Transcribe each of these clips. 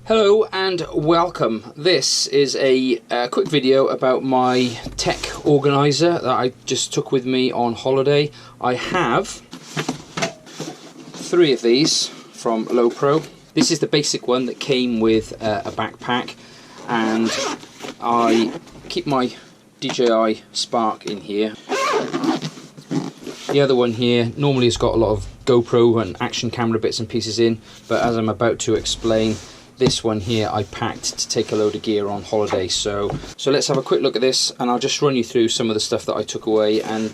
Hello and welcome. This is a quick video about my tech organizer that I just took with me on holiday. I have 3 of these from Lowepro. This is the basic one that came with a backpack, and I keep my DJI Spark in here. The other one here normally has got a lot of GoPro and action camera bits and pieces in, but as I'm about to explain, this one here I packed to take a load of gear on holiday. So let's have a quick look at this, and I'll just run you through some of the stuff that I took away. And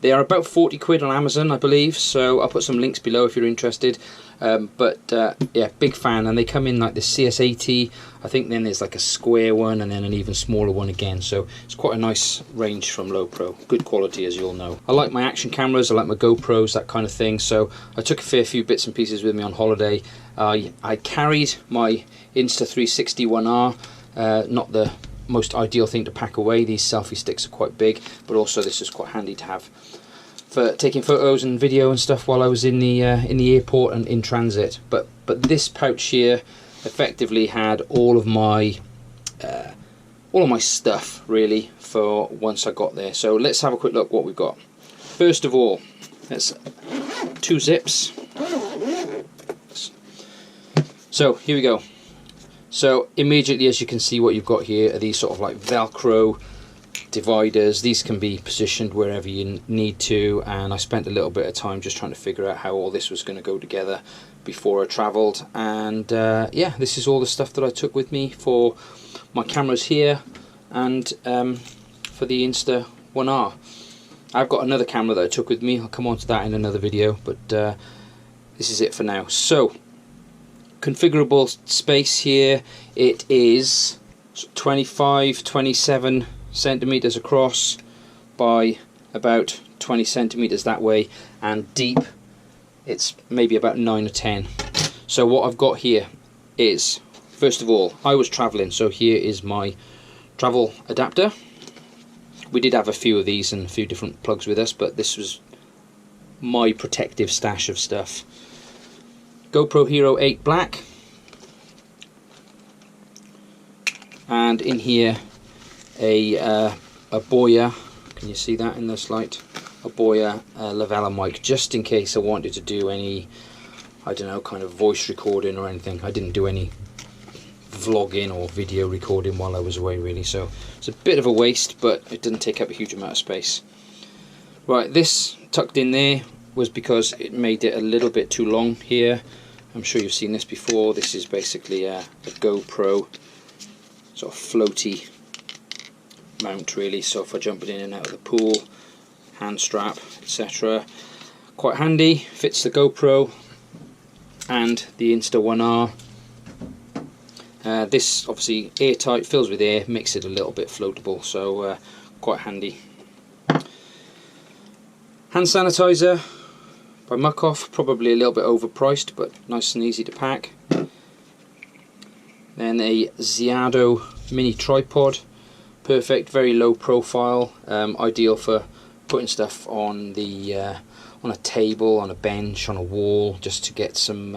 they are about 40 quid on Amazon, I believe, so I'll put some links below if you're interested. Yeah, big fan. And they come in like the CS80, I think, then there's like a square one and then an even smaller one again, so it's quite a nice range from Lowepro. Good quality, as you all know. I like my action cameras, I like my GoPros, that kind of thing, so I took a fair few bits and pieces with me on holiday. I carried my Insta360 1R, not the most ideal thing to pack away. These selfie sticks are quite big, but also this is quite handy to have for taking photos and video and stuff while I was in the airport and in transit. But this pouch here effectively had all of my stuff really for once I got there. So let's have a quick look what we've got. First of all, that's 2 zips. So here we go. So immediately, as you can see, what you've got here are these sort of like Velcro dividers. These can be positioned wherever you need to, and I spent a little bit of time just trying to figure out how all this was going to go together before I travelled. And yeah, this is all the stuff that I took with me for my cameras here and for the Insta 1R. I've got another camera that I took with me. I'll come on to that in another video, but this is it for now. So configurable space here, it is 27 centimeters across by about 20 centimeters that way, and deep it's maybe about 9 or 10. So what I've got here is, first of all, I was traveling, so here is my travel adapter. We did have a few of these and a few different plugs with us, but this was my protective stash of stuff. GoPro Hero 8 Black, and in here a Boya, can you see that in this light? A Boya Lavella mic, just in case I wanted to do any, I don't know, kind of voice recording or anything. I didn't do any vlogging or video recording while I was away really, so it's a bit of a waste, but it didn't take up a huge amount of space. Right, this tucked in there was because it made it a little bit too long here. I'm sure you've seen this before. This is basically a GoPro sort of floaty mount really, so for jumping in and out of the pool, hand strap, etc. Quite handy, fits the GoPro and the Insta 1R. This obviously airtight, fills with air, makes it a little bit floatable, so quite handy. Hand sanitizer by Muck-Off, probably a little bit overpriced, but nice and easy to pack. Then a Ziado mini tripod, perfect, very low profile, ideal for putting stuff on the on a table, on a bench, on a wall, just to get some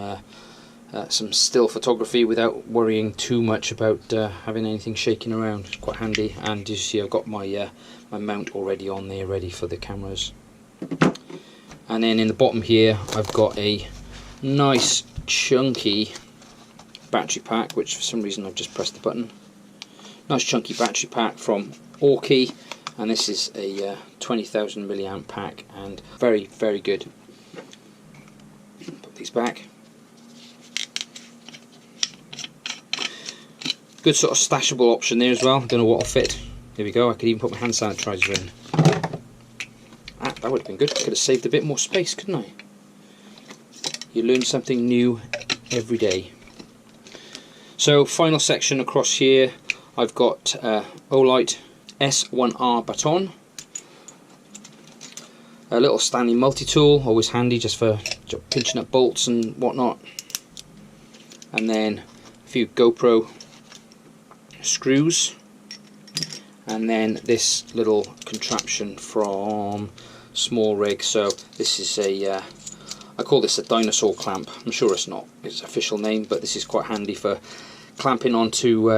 still photography without worrying too much about having anything shaking around. It's quite handy. And as you see, I've got my my mount already on there, ready for the cameras. And then in the bottom here, I've got a nice chunky battery pack, which for some reason I've just pressed the button. Nice chunky battery pack from Orki, and this is a 20,000 milliamp pack, and very, very good. Put these back. Good sort of stashable option there as well. Don't know what will fit. There we go. I could even put my hand sanitizer in. That would have been good. Could have saved a bit more space, couldn't I? You learn something new every day. So final section across here, I've got Olight S1R baton, a little Stanley multi-tool, always handy just for pinching up bolts and whatnot, and then a few GoPro screws, and then this little contraption from Small Rig. So this is a I call this a dinosaur clamp. I'm sure it's not its official name, but this is quite handy for clamping onto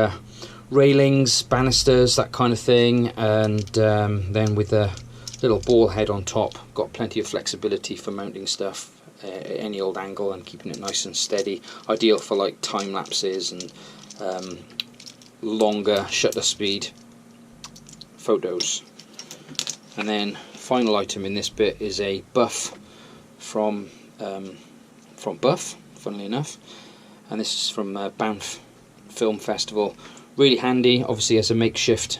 railings, banisters, that kind of thing. And then with the little ball head on top, got plenty of flexibility for mounting stuff at any old angle and keeping it nice and steady. Ideal for like time lapses and longer shutter speed photos. And then final item in this bit is a buff from Buff, funnily enough, and this is from Banff Film Festival. Really handy, obviously, as a makeshift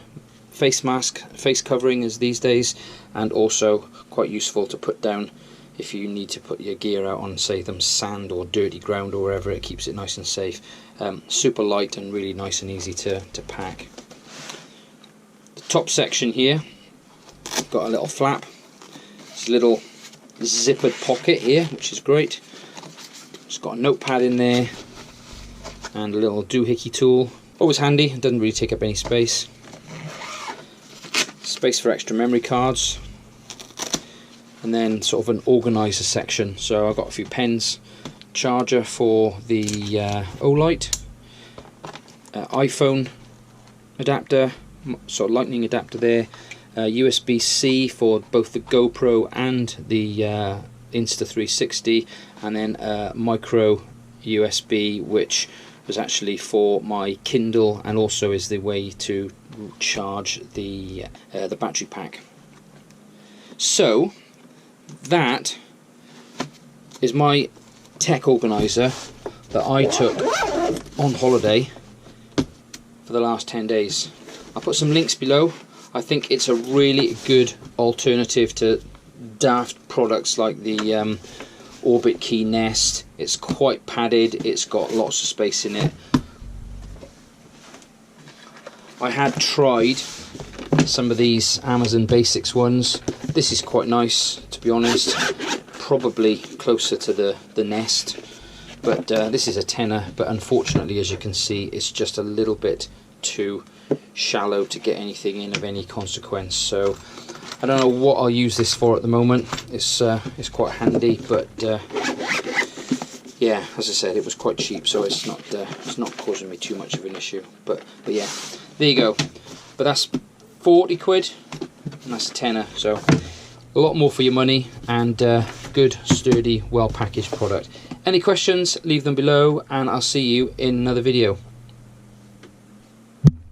face mask, face covering as these days, and also quite useful to put down if you need to put your gear out on, say, them sand or dirty ground or wherever. It keeps it nice and safe. Super light and really nice and easy to pack. The top section here, got a little flap, it's a little zippered pocket here, which is great. It's got a notepad in there and a little doohickey tool. Always handy, it doesn't really take up any space. Space for extra memory cards. And then sort of an organiser section. So I've got a few pens, charger for the Olight, iPhone adapter, sort of lightning adapter there, USB-C for both the GoPro and the Insta360, and then micro USB, which was actually for my Kindle and also is the way to charge the battery pack. So that is my tech organiser that I took on holiday for the last 10 days. I'll put some links below. I think it's a really good alternative to daft products like the Orbit Key Nest. It's quite padded, it's got lots of space in it. I had tried some of these Amazon Basics ones. This is quite nice, to be honest, probably closer to the Nest, but this is a tenner, but unfortunately, as you can see, it's just a little bit too shallow to get anything in of any consequence. So I don't know what I'll use this for at the moment. It's quite handy, but yeah, as I said, it was quite cheap, so it's not causing me too much of an issue. But yeah, there you go. But that's 40 quid, and that's a tenner. So a lot more for your money, and good, sturdy, well packaged product. Any questions, leave them below, and I'll see you in another video.